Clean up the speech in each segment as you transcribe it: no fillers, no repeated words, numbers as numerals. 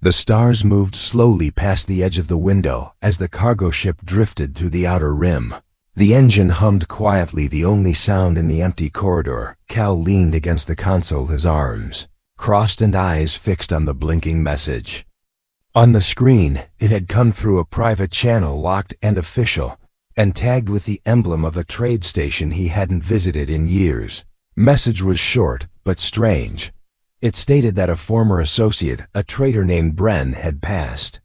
The stars moved slowly past the edge of the window as the cargo ship drifted through the outer rim. The engine hummed quietly, the only sound in the empty corridor. Cal leaned against the console, his arms crossed and eyes fixed on the blinking message. On the screen, it had come through a private channel, locked and official, and tagged with the emblem of a trade station he hadn't visited in years. Message was short, but strange. It stated that a former associate, a trader named Bren, had passed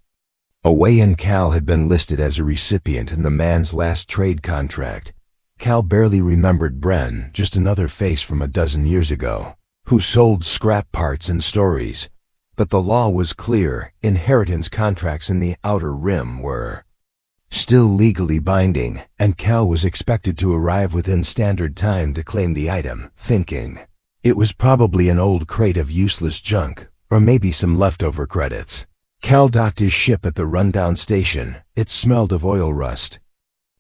away, and Cal had been listed as a recipient in the man's last trade contract. Cal barely remembered Bren, just another face from a dozen years ago, who sold scrap parts and stories. But the law was clear. Inheritance contracts in the outer rim were still legally binding, and Cal was expected to arrive within standard time to claim the item, thinking it was probably an old crate of useless junk, or maybe some leftover credits. Cal docked his ship at the rundown station. It smelled of oil rust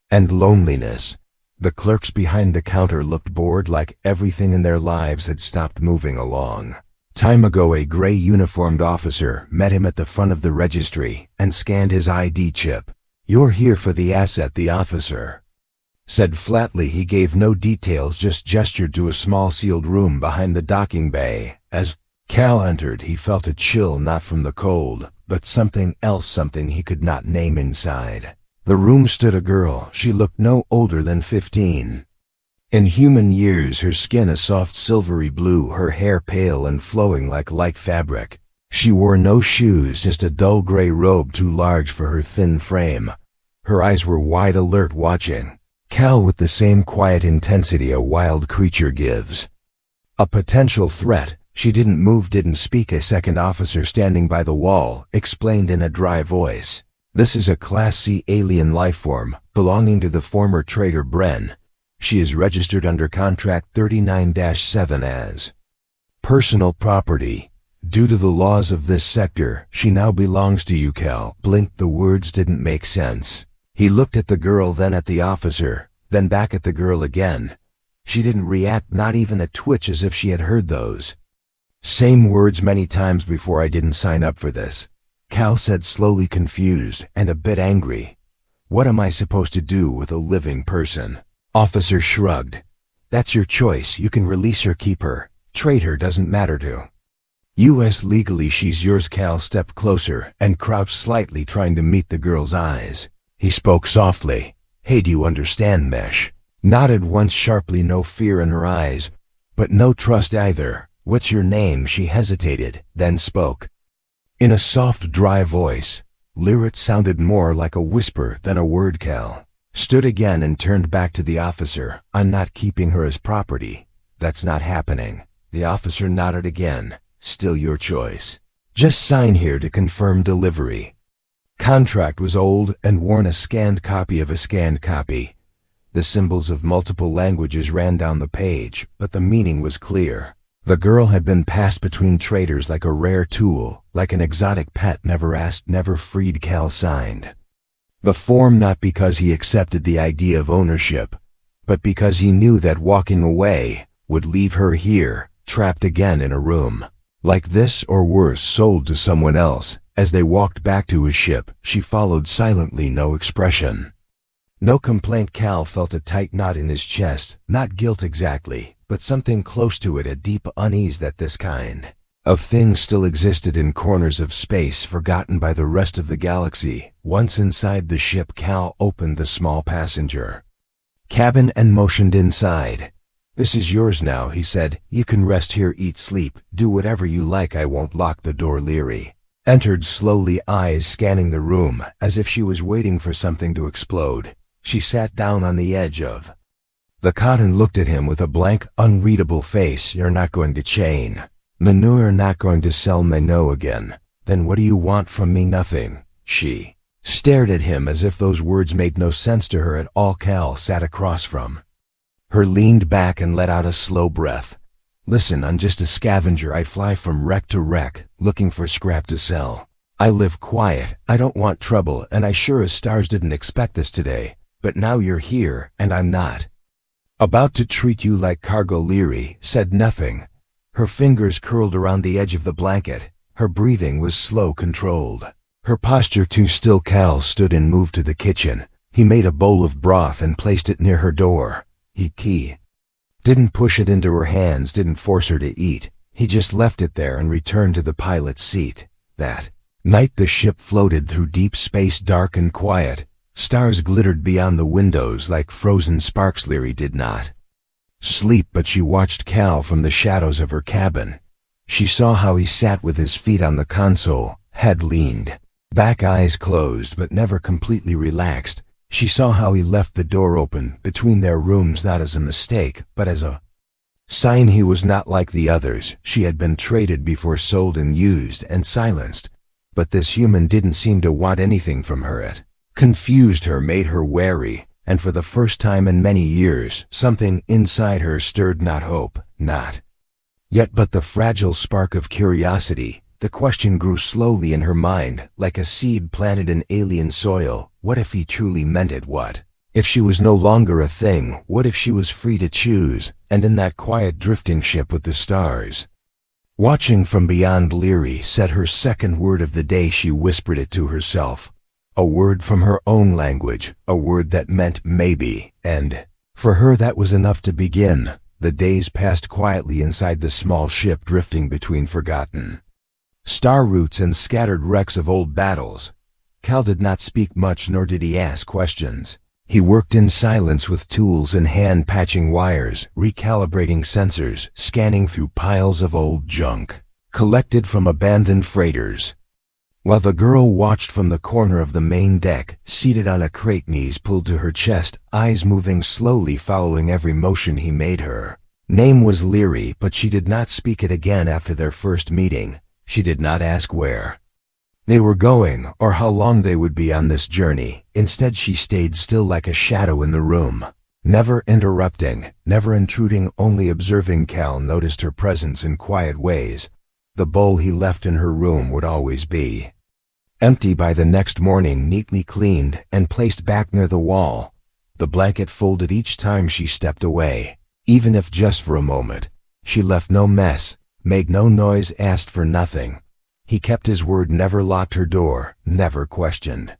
and loneliness. The clerks behind the counter looked bored, like everything in their lives had stopped moving along. Time ago, a gray uniformed officer met him at the front of the registry and scanned his ID chip. "You're here for the asset," the officer said flatly. He gave no details, just gestured to a small sealed room behind the docking bay. As Cal entered, he felt a chill, not from the cold, but something else, something he could not name inside. The room stood a girl. She looked no older than 15. In human years, her skin a soft silvery blue, her hair pale and flowing like light fabric. She wore no shoes, just a dull gray robe too large for her thin frame. Her eyes were wide, alert, watching Cal with the same quiet intensity a wild creature gives. A potential threat. She didn't move, didn't speak. A second officer standing by the wall explained in a dry voice, "This is a Class C alien lifeform belonging to the former trader Bren. She is registered under contract 39-7 as personal property. Due to the laws of this sector, she now belongs to you." Cal blinked. The words didn't make sense. He looked at the girl, then at the officer, then back at the girl again. She didn't react, not even a twitch, as if she had heard those same words many times before. "I didn't sign up for this," Cal said, slowly, confused and a bit angry. "What am I supposed to do with a living person?" Officer shrugged. "That's your choice. You can release her, keep her, trade her, doesn't matter to us legally. She's yours." Cal stepped closer and crouched slightly, trying to meet the girl's eyes. He spoke softly. "Hey, do you understand, Mesh?" Nodded once sharply, no fear in her eyes, but no trust either. "What's your name?" She hesitated, then spoke in a soft, dry voice. Lyric sounded more like a whisper than a word. Cal stood again and turned back to the officer. "I'm not keeping her as property. That's not happening." The officer nodded again. "Still your choice. Just sign here to confirm delivery." Contract was old and worn, a scanned copy of a scanned copy. The symbols of multiple languages ran down the page, but the meaning was clear. The girl had been passed between traders like a rare tool, like an exotic pet, never asked, never freed. Cal signed the form, not because he accepted the idea of ownership, but because he knew that walking away would leave her here, trapped again in a room like this, or worse, sold to someone else. As they walked back to his ship, she followed silently, no expression, no complaint. Cal felt a tight knot in his chest, not guilt exactly, but something close to it, a deep unease that this kind of thing still existed in corners of space, forgotten by the rest of the galaxy. Once inside the ship, Cal opened the small passenger cabin and motioned inside. "This is yours now," he said. "You can rest here, eat, sleep, do whatever you like. I won't lock the door." Leary entered slowly, eyes scanning the room, as if she was waiting for something to explode. She sat down on the edge of the cot and looked at him with a blank, unreadable face. "You're not going to chain manure, not going to sell Mano again. Then what do you want from me?" "Nothing." She stared at him as if those words made no sense to her at all. Cal sat across from her, leaned back and let out a slow breath. "Listen, I'm just a scavenger. I fly from wreck to wreck, looking for scrap to sell. I live quiet. I don't want trouble, and I sure as stars didn't expect this today. But now you're here, and I'm not about to treat you like cargo." Leary said nothing. Her fingers curled around the edge of the blanket. Her breathing was slow, controlled. Her posture too still. Cal stood and moved to the kitchen. He made a bowl of broth and placed it near her door. He didn't push it into her hands, didn't force her to eat. He just left it there and returned to the pilot's seat. That night the ship floated through deep space, dark and quiet. Stars glittered beyond the windows like frozen sparks. Leary did not sleep, but she watched Cal from the shadows of her cabin. She saw how he sat with his feet on the console, head leaned back, eyes closed but never completely relaxed. She saw how he left the door open between their rooms, not as a mistake, but as a sign he was not like the others. She had been traded before, sold and used and silenced. But this human didn't seem to want anything from her. It confused her, made her wary, and for the first time in many years, something inside her stirred, not hope, not yet, but the fragile spark of curiosity. The question grew slowly in her mind, like a seed planted in alien soil. What if he truly meant it? What if she was no longer a thing? What if she was free to choose, and in that quiet drifting ship with the stars watching from beyond? Leary said her second word of the day. She whispered it to herself. A word from her own language, a word that meant maybe, and for her that was enough to begin. The days passed quietly inside the small ship, drifting between forgotten star routes and scattered wrecks of old battles. Cal did not speak much, nor did he ask questions. He worked in silence with tools in hand, patching wires, recalibrating sensors, scanning through piles of old junk collected from abandoned freighters, while the girl watched from the corner of the main deck, seated on a crate, knees pulled to her chest, eyes moving slowly, following every motion he made. Her name was Leary, but she did not speak it again after their first meeting. She did not ask where they were going or how long they would be on this journey. Instead, she stayed still like a shadow in the room, never interrupting, never intruding, only observing. Cal noticed her presence in quiet ways. The bowl he left in her room would always be empty by the next morning, neatly cleaned and placed back near the wall. The blanket folded each time she stepped away, even if just for a moment. She left no mess, made no noise, asked for nothing. He kept his word, never locked her door, never questioned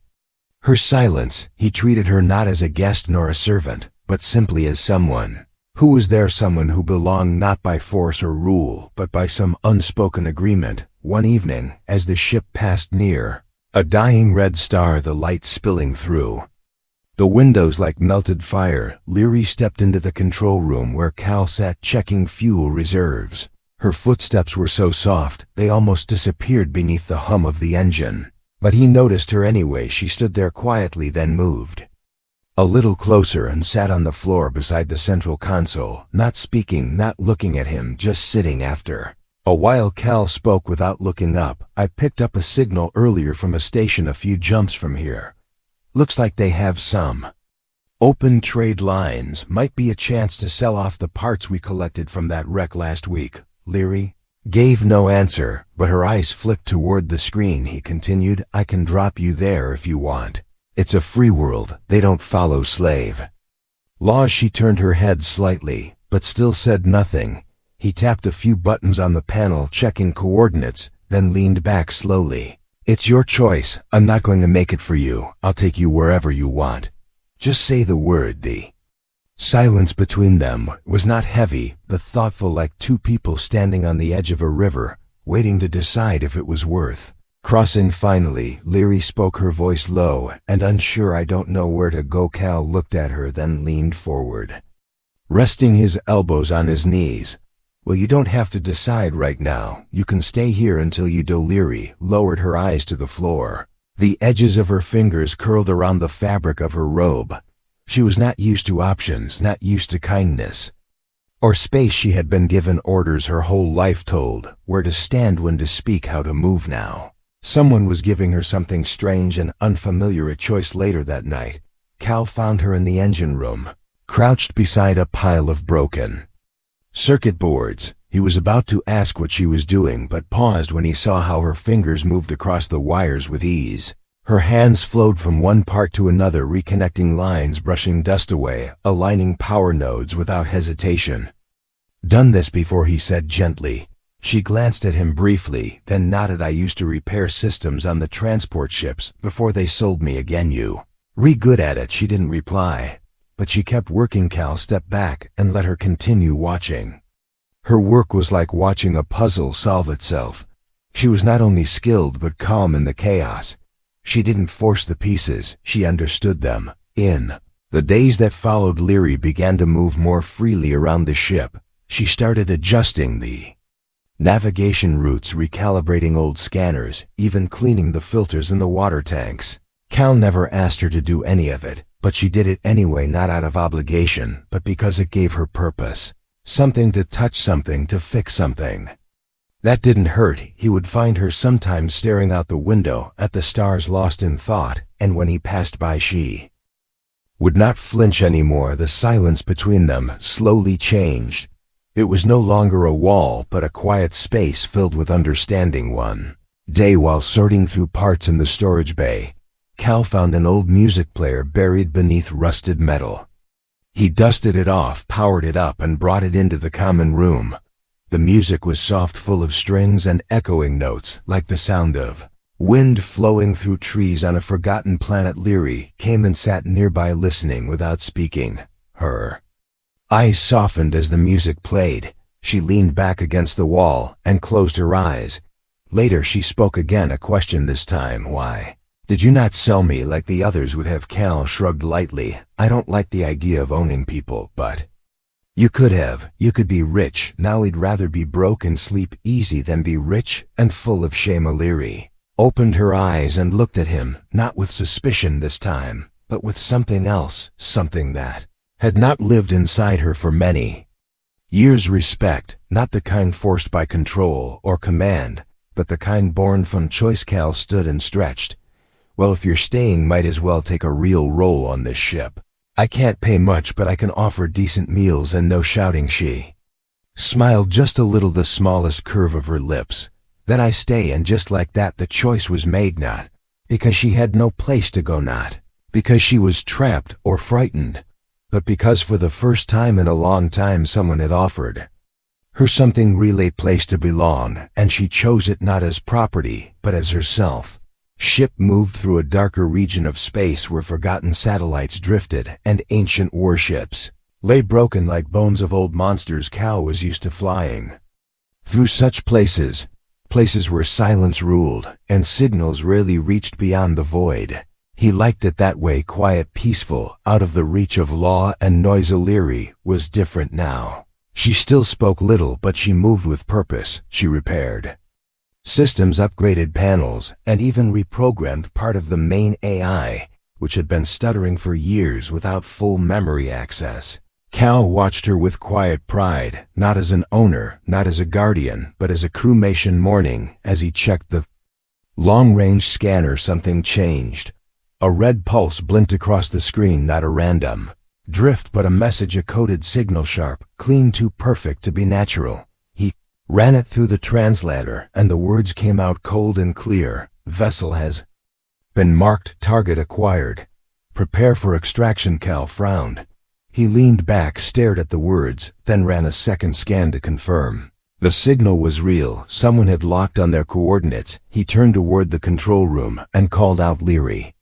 her silence. He treated her not as a guest nor a servant, but simply as someone who was there, someone who belonged not by force or rule, but by some unspoken agreement. One evening, as the ship passed near a dying red star, the light spilling through the windows like melted fire, Leary stepped into the control room where Cal sat, checking fuel reserves. Her footsteps were so soft, they almost disappeared beneath the hum of the engine. But he noticed her anyway. She stood there quietly, then moved a little closer and sat on the floor beside the central console, not speaking, not looking at him, just sitting. After a while, Cal spoke without looking up. I picked up a signal earlier from a station a few jumps from here. Looks like they have some open trade lines. Might be a chance to sell off the parts we collected from that wreck last week. Leary gave no answer, but her eyes flicked toward the screen. He continued, I can drop you there if you want. It's a free world. They don't follow slave laws. She turned her head slightly, but still said nothing. He tapped a few buttons on the panel, checking coordinates, then leaned back slowly. It's your choice. I'm not going to make it for you. I'll take you wherever you want. Just say the word. The silence between them was not heavy, but thoughtful, like two people standing on the edge of a river, waiting to decide if it was worth crossing. Finally, Leary spoke, her voice low and unsure. I don't know where to go. Cal looked at her, then leaned forward, resting his elbows on his knees. Well, you don't have to decide right now. You can stay here until you do. Leary lowered her eyes to the floor. The edges of her fingers curled around the fabric of her robe. She was not used to options, not used to kindness or space. She had been given orders her whole life, told where to stand, when to speak, how to move. Now someone was giving her something strange and unfamiliar. A choice. Later that night, Cal found her in the engine room, crouched beside a pile of broken circuit boards. He was about to ask what she was doing, but paused when he saw how her fingers moved across the wires with ease. Her hands flowed from one part to another, reconnecting lines, brushing dust away, aligning power nodes without hesitation. Done this before, he said gently. She glanced at him briefly, then nodded. I used to repair systems on the transport ships before they sold me again. You good at it. She didn't reply, but she kept working. Cal stepped back and let her continue watching. Her work was like watching a puzzle solve itself. She was not only skilled but calm in the chaos. She didn't force the pieces, she understood them. In the days that followed, Leary began to move more freely around the ship. She started adjusting the navigation routes, recalibrating old scanners, even cleaning the filters in the water tanks. Cal never asked her to do any of it, but she did it anyway, not out of obligation, but because it gave her purpose. Something to touch, something to fix something. That didn't hurt. He would find her sometimes staring out the window at the stars, lost in thought, and when he passed by she would not flinch anymore. The silence between them slowly changed. It was no longer a wall, but a quiet space filled with understanding. One day, while sorting through parts in the storage bay, Cal found an old music player buried beneath rusted metal. He dusted it off, powered it up, and brought it into the common room. The music was soft, full of strings and echoing notes, like the sound of wind flowing through trees on a forgotten planet. Leary came and sat nearby, listening without speaking. Her eyes softened as the music played. She leaned back against the wall and closed her eyes. Later she spoke again, a question this time. Why did you not sell me like the others would have? Cal shrugged lightly. I don't like the idea of owning people, but you could have. You could be rich. Now he'd rather be broke and sleep easy than be rich and full of shame. Leary opened her eyes and looked at him, not with suspicion this time, but with something else, something that had not lived inside her for many years. Respect, not the kind forced by control or command, but the kind born from choice. Cal stood and stretched. Well, if you're staying, might as well take a real role on this ship. I can't pay much, but I can offer decent meals and no shouting. She smiled just a little, the smallest curve of her lips. Then I stay. And just like that, the choice was made, not because she had no place to go, not because she was trapped or frightened, but because for the first time in a long time someone had offered her something real, a place to belong, and she chose it not as property, but as herself. Ship moved through a darker region of space where forgotten satellites drifted and ancient warships lay broken like bones of old monsters. Cal was used to flying through such places where silence ruled and signals rarely reached beyond the void. He liked it that way, quiet, peaceful, out of the reach of law and noise. Leary was different now. She still spoke little, but she moved with purpose. She repaired systems, upgraded panels, and even reprogrammed part of the main AI, which had been stuttering for years without full memory access. Cal watched her with quiet pride, not as an owner, not as a guardian, but as a crewmation. Morning, as he checked the long-range scanner, something changed. A red pulse blinked across the screen, not a random drift, but a message, a coded signal, sharp, clean, too perfect to be natural. He ran it through the translator, and the words came out cold and clear. Vessel has been marked, target acquired. Prepare for extraction. Cal frowned. He leaned back, stared at the words, then ran a second scan to confirm. The signal was real. Someone had locked on their coordinates. He turned toward the control room and called out, Leary,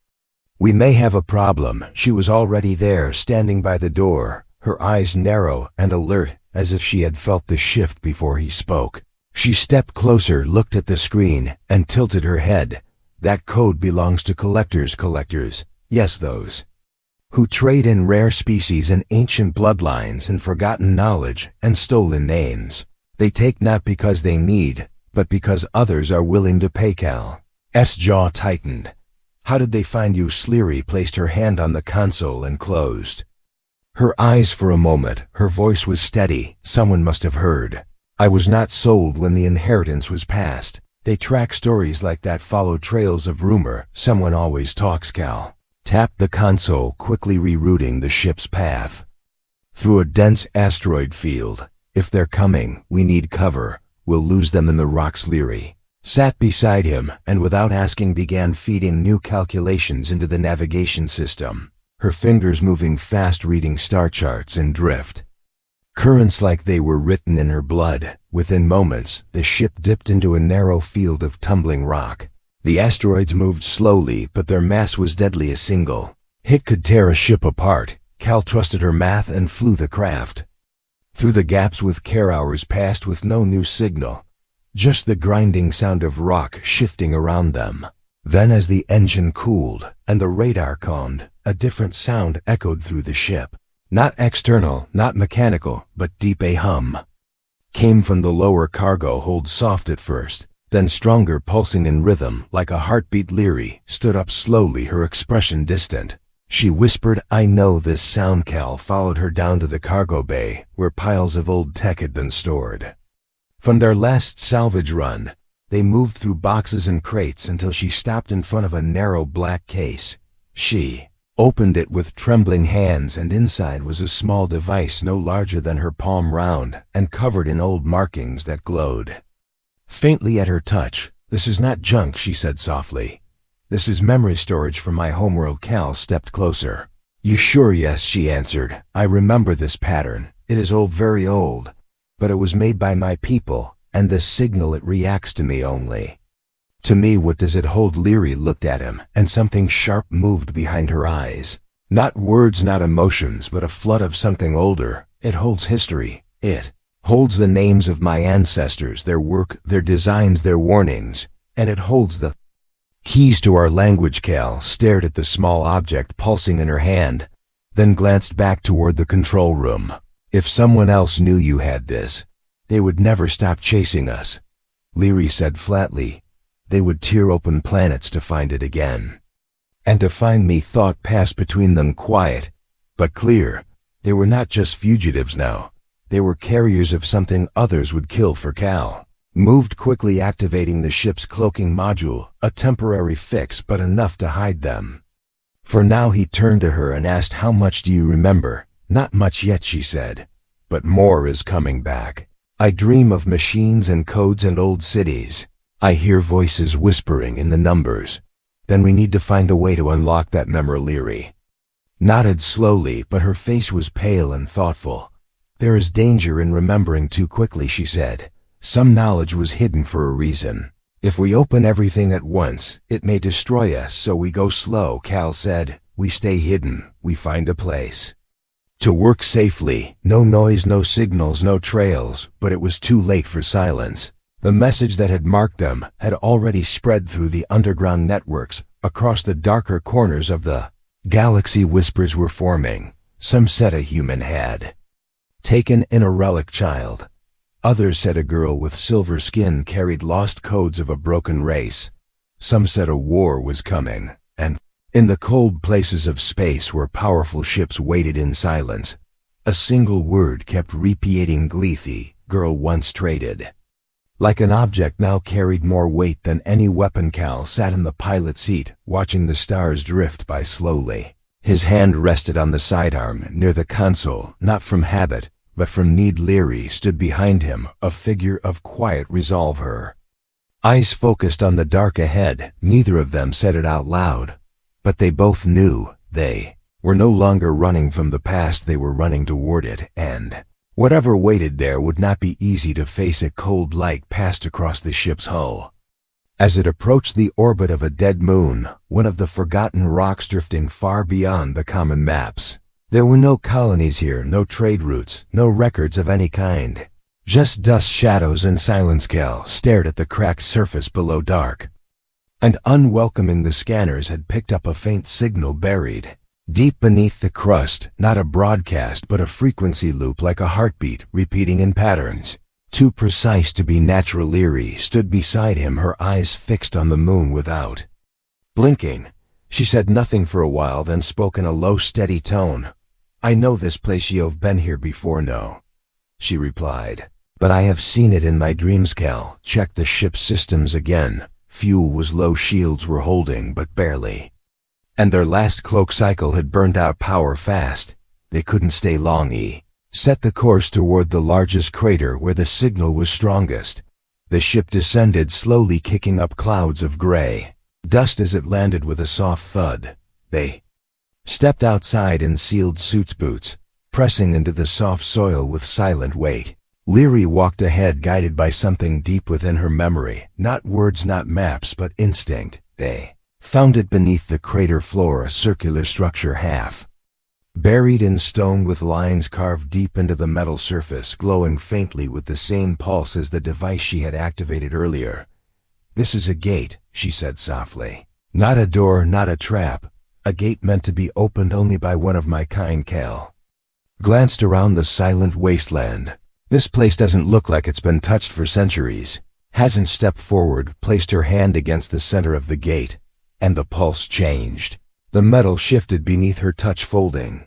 we may have a problem. She was already there, standing by the door, her eyes narrow and alert, as if she had felt the shift before he spoke. She stepped closer, looked at the screen, and tilted her head. That code belongs to collectors. Collectors, yes, those who trade in rare species and ancient bloodlines and forgotten knowledge and stolen names. They take not because they need, but because others are willing to pay. Cal's jaw tightened. How did they find you? Leary placed her hand on the console and closed her eyes for a moment. Her voice was steady. Someone must have heard. I was not sold when the inheritance was passed. They track stories like that, follow trails of rumor. Someone always talks. Cal tapped the console, quickly rerouting the ship's path through a dense asteroid field. If they're coming, we need cover. We'll lose them in the rocks. Leary sat beside him and without asking began feeding new calculations into the navigation system, her fingers moving fast, reading star charts and drift currents like they were written in her blood. Within moments, the ship dipped into a narrow field of tumbling rock. The asteroids moved slowly, but their mass was deadly. A single hit could tear a ship apart. Cal trusted her math and flew the craft through the gaps with care. Hours passed with no new signal, just the grinding sound of rock shifting around them. Then as the engine cooled and the radar calmed, a different sound echoed through the ship. Not external, not mechanical, but deep. A hum came from the lower cargo hold, soft at first, then stronger, pulsing in rhythm like a heartbeat. Leary stood up slowly, her expression distant. She whispered, "I know this sound." Cal followed her down to the cargo bay, where piles of old tech had been stored from their last salvage run. They moved through boxes and crates until she stopped in front of a narrow black case. She opened it with trembling hands, and inside was a small device no larger than her palm, round and covered in old markings that glowed faintly at her touch. "This is not junk," she said softly. "This is memory storage from my homeworld." Cal stepped closer. "You sure?" "Yes," she answered. "I remember this pattern. It is old, very old. But it was made by my people, and this signal, it reacts to me only." "To me, what does it hold?" Leary looked at him, and something sharp moved behind her eyes. "Not words, not emotions, but a flood of something older. It holds history. It holds the names of my ancestors, their work, their designs, their warnings. And it holds the keys to our language." Cal stared at the small object pulsing in her hand, then glanced back toward the control room. "If someone else knew you had this, they would never stop chasing us," Leary said flatly. "They would tear open planets to find it again. And to find me." Thought passed between them, quiet but clear. They were not just fugitives now. They were carriers of something others would kill for. Cal moved quickly, activating the ship's cloaking module, a temporary fix but enough to hide them. For now he turned to her and asked, "How much do you remember?" "Not much yet," she said, "but more is coming back. I dream of machines and codes and old cities. I hear voices whispering in the numbers. Then we need to find a way to unlock that memory." Leary nodded slowly, but her face was pale and thoughtful. "There is danger in remembering too quickly," she said. "Some knowledge was hidden for a reason. If we open everything at once, it may destroy us, so we go slow." Cal said, "We stay hidden. We find a place to work safely. No noise, no signals, no trails." But it was too late for silence. The message that had marked them had already spread through the underground networks, across the darker corners of the galaxy. Whispers were forming. Some said a human had taken in a relic child. Others said a girl with silver skin carried lost codes of a broken race. Some said a war was coming, and in the cold places of space where powerful ships waited in silence, a single word kept repeating: Gleethy, girl once traded. Like an object now carried more weight than any weapon. Cal sat in the pilot seat, watching the stars drift by slowly. His hand rested on the sidearm near the console, not from habit, but from need. Leary stood behind him, a figure of quiet resolve, her eyes focused on the dark ahead. Neither of them said it out loud, but they both knew they were no longer running from the past. They were running toward it, and whatever waited there would not be easy to face. A cold light passed across the ship's hull as it approached the orbit of a dead moon, one of the forgotten rocks drifting far beyond the common maps. There were no colonies here, no trade routes, no records of any kind. Just dust, shadows, and silence. Cal stared at the cracked surface below, dark and unwelcoming. The scanners had picked up a faint signal buried deep beneath the crust, not a broadcast but a frequency loop, like a heartbeat, repeating in patterns too precise to be natural. Leary stood beside him, her eyes fixed on the moon without blinking. She said nothing for a while, then spoke in a low, steady tone. "I know this place. You've been here before." "No," she replied, "but I have seen it in my dreams." Cal checked the ship's systems again. Fuel was low, shields were holding, but barely, and their last cloak cycle had burned out power fast. They couldn't stay long. He set the course toward the largest crater where the signal was strongest. The ship descended slowly, kicking up clouds of gray dust as it landed with a soft thud. They stepped outside in sealed suits, boots pressing into the soft soil with silent weight. Leary walked ahead, guided by something deep within her memory. Not words, not maps, but instinct. They found it beneath the crater floor, a circular structure half buried in stone with lines carved deep into the metal surface, glowing faintly with the same pulse as the device she had activated earlier. "This is a gate," she said softly. "Not a door, not a trap. A gate meant to be opened only by one of my kind." Cal glanced around the silent wasteland. "This place doesn't look like it's been touched for centuries." Hasn't stepped forward, placed her hand against the center of the gate, and the pulse changed. The metal shifted beneath her touch, folding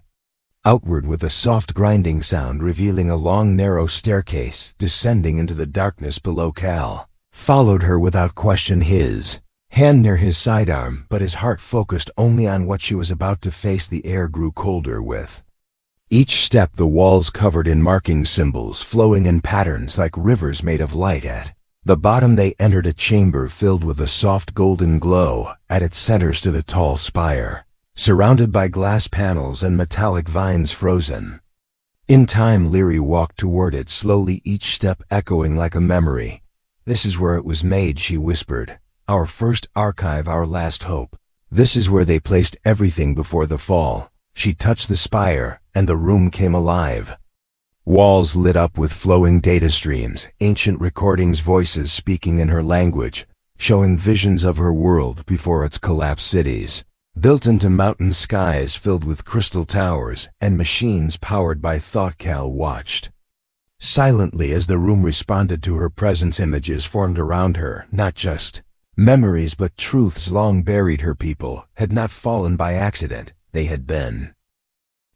outward with a soft grinding sound, revealing a long, narrow staircase descending into the darkness below. Cal followed her without question, his hand near his sidearm, but his heart focused only on what she was about to face. The air grew colder with each step, the walls covered in marking symbols, flowing in patterns like rivers made of light. At the bottom they entered a chamber filled with a soft golden glow. At its center stood a tall spire, surrounded by glass panels and metallic vines frozen in time. Leary walked toward it slowly, each step echoing like a memory. "This is where it was made," she whispered. "Our first archive, our last hope. This is where they placed everything before the fall." She touched the spire, and the room came alive. Walls lit up with flowing data streams, ancient recordings, voices speaking in her language, showing visions of her world before its collapsed cities, built into mountain skies filled with crystal towers, and machines powered by thought. Cal watched silently as the room responded to her presence. Images formed around her, not just memories but truths long buried. Her people had not fallen by accident. They had been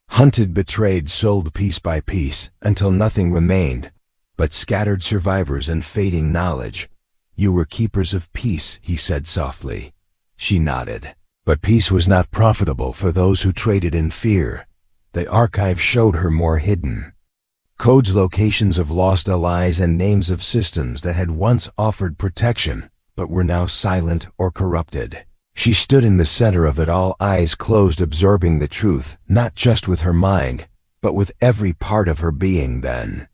hunted, betrayed, sold piece by piece, until nothing remained but scattered survivors and fading knowledge. "You were keepers of peace," he said softly. She nodded. "But peace was not profitable for those who traded in fear." The archive showed her more hidden codes, locations of lost allies, and names of systems that had once offered protection, but were now silent or corrupted. She stood in the center of it all, eyes closed, absorbing the truth, not just with her mind, but with every part of her being. Then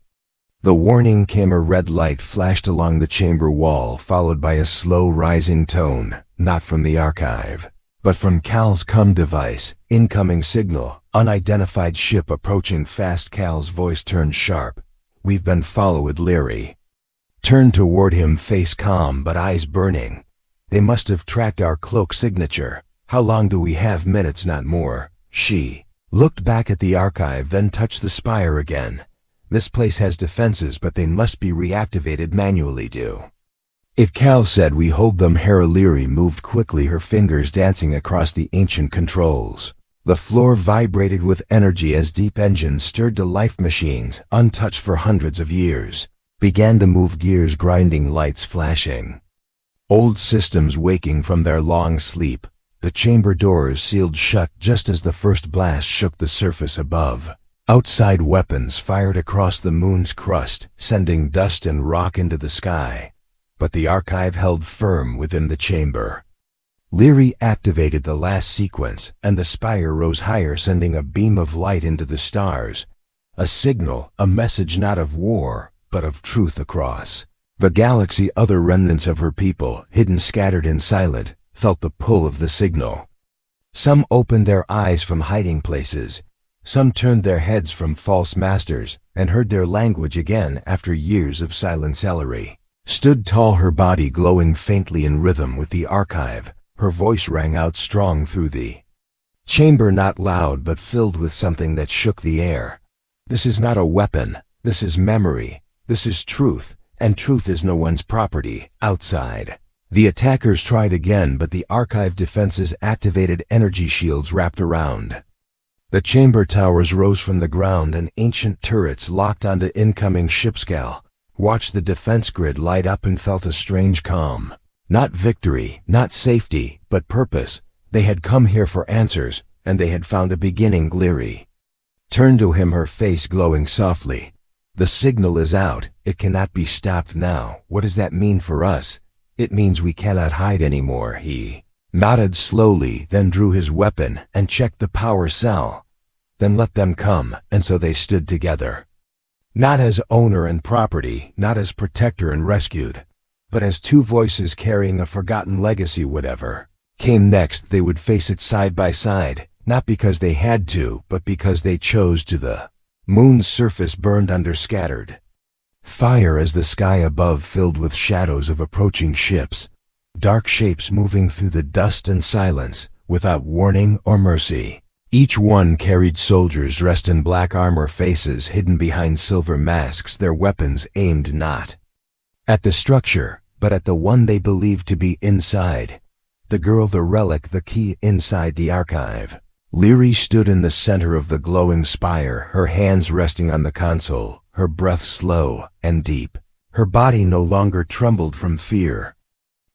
the warning came. A red light flashed along the chamber wall, followed by a slow rising tone, not from the archive, but from Cal's comm device. "Incoming signal, unidentified ship approaching fast." Cal's voice turned sharp. "We've been followed." Leary turned toward him, face calm but eyes burning. "They must have tracked our cloak signature. How long do we have?" "Minutes, not more." She looked back at the archive, then touched the spire again. "This place has defenses, but they must be reactivated manually. Do it." Cal said, "We hold them." Hera Leary moved quickly, her fingers dancing across the ancient controls. The floor vibrated with energy as deep engines stirred to life. Machines, untouched for hundreds of years, began to move, gears grinding, lights flashing. Old systems waking from their long sleep. The chamber doors sealed shut just as the first blast shook the surface above. Outside weapons fired across the moon's crust, sending dust and rock into the sky. But the archive held firm within the chamber. Leary activated the last sequence, and the spire rose higher, sending a beam of light into the stars. A signal, a message not of war, but of truth across the galaxy. Other remnants of her people, hidden, scattered, and silent, felt the pull of the signal. Some opened their eyes from hiding places. Some turned their heads from false masters, and heard their language again after years of silence. Ellery stood tall, her body glowing faintly in rhythm with the archive. Her voice rang out strong through the chamber, not loud but filled with something that shook the air. "This is not a weapon. This is memory. This is truth. And truth is no one's property." Outside, the attackers tried again, but the archive defenses activated, energy shields wrapped around. The chamber towers rose from the ground, and ancient turrets locked onto incoming ships. Cal watched the defense grid light up and felt a strange calm. Not victory, not safety, but purpose. They had come here for answers, and they had found a beginning. Leary turned to him, her face glowing softly. "The signal is out. It cannot be stopped now." "What does that mean for us?" "It means we cannot hide anymore." He nodded slowly, then drew his weapon and checked the power cell. "Then let them come." And so they stood together, Not as owner and property, not as protector and rescued, but as two voices carrying a forgotten legacy. Whatever came next, they would face it side by side, not because they had to, but because they chose to. The moon's surface burned under scattered fire as the sky above filled with shadows of approaching ships, dark shapes moving through the dust and silence, without warning or mercy. Each one carried soldiers dressed in black armor, faces hidden behind silver masks, their weapons aimed not at the structure, but at the one they believed to be inside. The girl, the relic, the key inside the archive. Leary stood in the center of the glowing spire, her hands resting on the console, her breath slow and deep. Her body no longer trembled from fear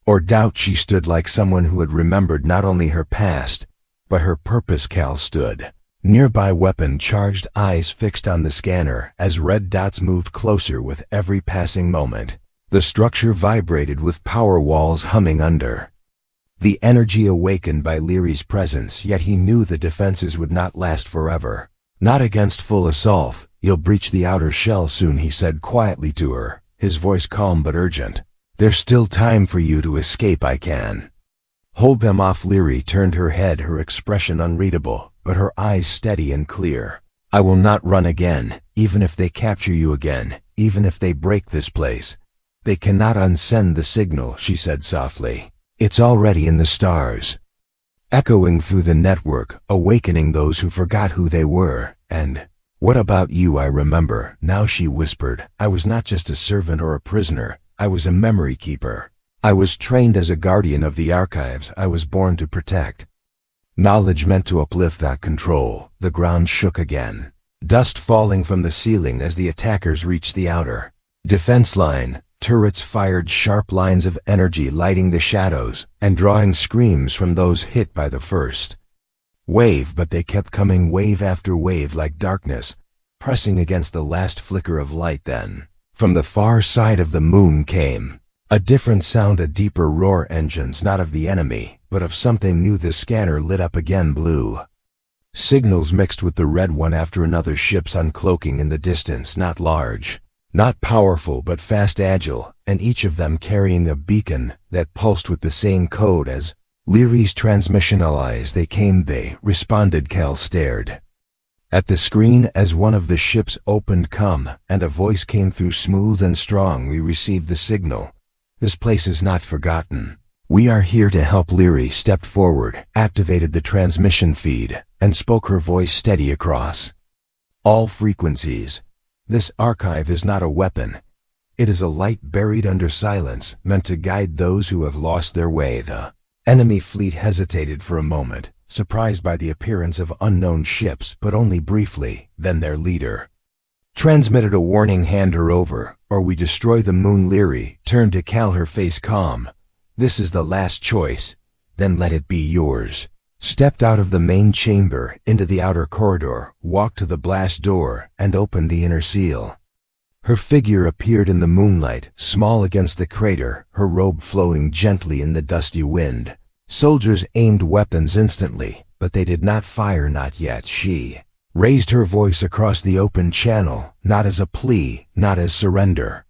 or doubt. She stood like someone who had remembered not only her past, but her purpose. Cal stood nearby, weapon charged, eyes fixed on the scanner as red dots moved closer with every passing moment. The structure vibrated with power walls humming under the energy awakened by Leary's presence, yet he knew the defenses would not last forever. Not against full assault. You'll breach the outer shell soon, he said quietly to her, his voice calm but urgent. There's still time for you to escape. I can hold them off. Leary turned her head, her expression unreadable, but her eyes steady and clear. I will not run again, even if they capture you again, even if they break this place. They cannot unsend the signal, she said softly. It's already in the stars, echoing through the network, awakening those who forgot who they were. And what about you? I remember now, she whispered. I was not just a servant or a prisoner. I was a memory keeper. I was trained as a guardian of the archives I was born to protect. Knowledge meant to uplift, that control. The ground shook again, dust falling from the ceiling as the attackers reached the outer defense line. Turrets fired sharp lines of energy, lighting the shadows and drawing screams from those hit by the first wave, but they kept coming, wave after wave, like darkness pressing against the last flicker of light. Then, from the far side of the moon came a different sound, a deeper roar. Engines not of the enemy, but of something new. The scanner lit up again, blue signals mixed with the red, one after another. Ships uncloaking in the distance, not large, not powerful, but fast, agile, and each of them carrying a beacon that pulsed with the same code as Leary's transmission. Allies, they came, they responded. Cal stared at the screen as one of the ships opened. Come, and a voice came through, smooth and strong. We received the signal. This place is not forgotten. We are here to help. Leary stepped forward, activated the transmission feed, and spoke, her voice steady across all frequencies. This archive is not a weapon. It is a light buried under silence, meant to guide those who have lost their way. The enemy fleet hesitated for a moment, surprised by the appearance of unknown ships, but only briefly. Then their leader transmitted a warning, hand her over, or we destroy the moon. Leary turned to Cal, her face calm. This is the last choice. Then let it be yours. Stepped out of the main chamber into the outer corridor, walked to the blast door, and opened the inner seal. Her figure appeared in the moonlight, small against the crater, her robe flowing gently in the dusty wind. Soldiers aimed weapons instantly, but they did not fire, not yet. She raised her voice across the open channel, not as a plea, not as surrender,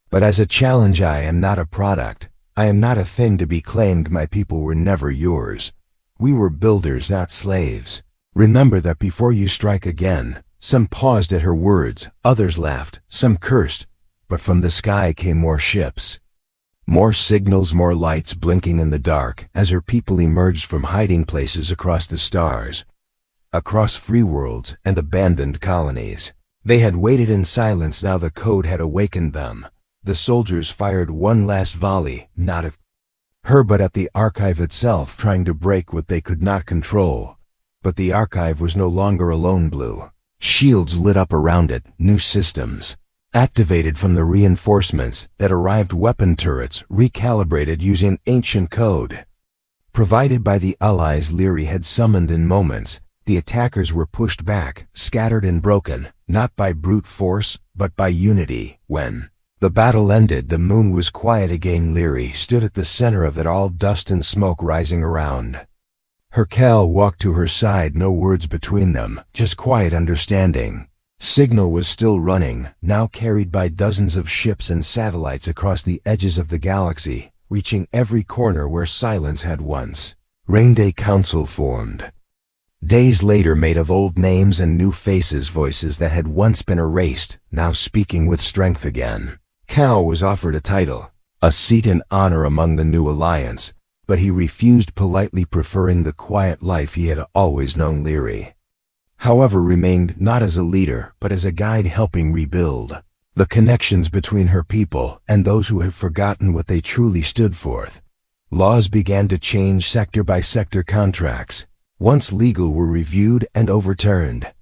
but as a challenge. I am not a product. I am not a thing to be claimed. My people were never yours. We were builders, not slaves. Remember that before you strike again. Some paused at her words, others laughed, some cursed, but from the sky came more ships. More signals, more lights blinking in the dark as her people emerged from hiding places across the stars, across free worlds and abandoned colonies. They had waited in silence, now the code had awakened them. The soldiers fired one last volley, not at her but at the archive itself, trying to break what they could not control. But the archive was no longer alone. Blue shields lit up around it, new systems activated from the reinforcements that arrived, weapon turrets recalibrated using ancient code provided by the allies Leary had summoned in moments. The attackers were pushed back, scattered and broken, not by brute force, but by unity. When the battle ended, the moon was quiet again. Leary stood at the center of it all, dust and smoke rising around her. Cal walked to her side, no words between them, just quiet understanding. Signal was still running, now carried by dozens of ships and satellites across the edges of the galaxy, reaching every corner where silence had once. Rain-Day Council formed. Days later, made of old names and new faces, voices that had once been erased, now speaking with strength again. Cal was offered a title, a seat and honor among the new alliance, but he refused, politely preferring the quiet life he had always known. Leary, however, remained not as a leader, but as a guide helping rebuild the connections between her people and those who had forgotten what they truly stood for. Laws began to change. Sector by sector contracts, once legal, were reviewed and overturned.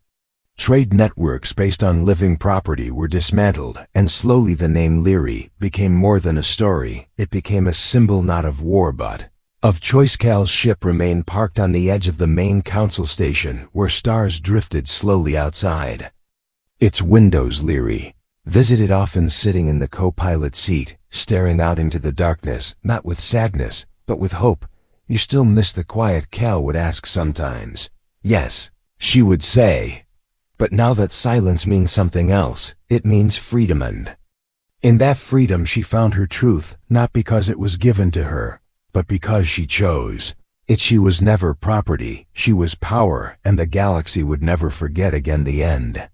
Trade networks based on living property were dismantled, and slowly the name Leary became more than a story. It became a symbol not of war but of choice. Cal's ship remained parked on the edge of the main council station, where stars drifted slowly outside its windows. Leary visited, often sitting in the co-pilot seat, staring out into the darkness, not with sadness, but with hope. "You still miss the quiet?" Cal would ask sometimes. "Yes," she would say. "But now that silence means something else. It means freedom, and in that freedom she found her truth, not because it was given to her, but because she chose it. She was never property, she was power, and the galaxy would never forget again." The end.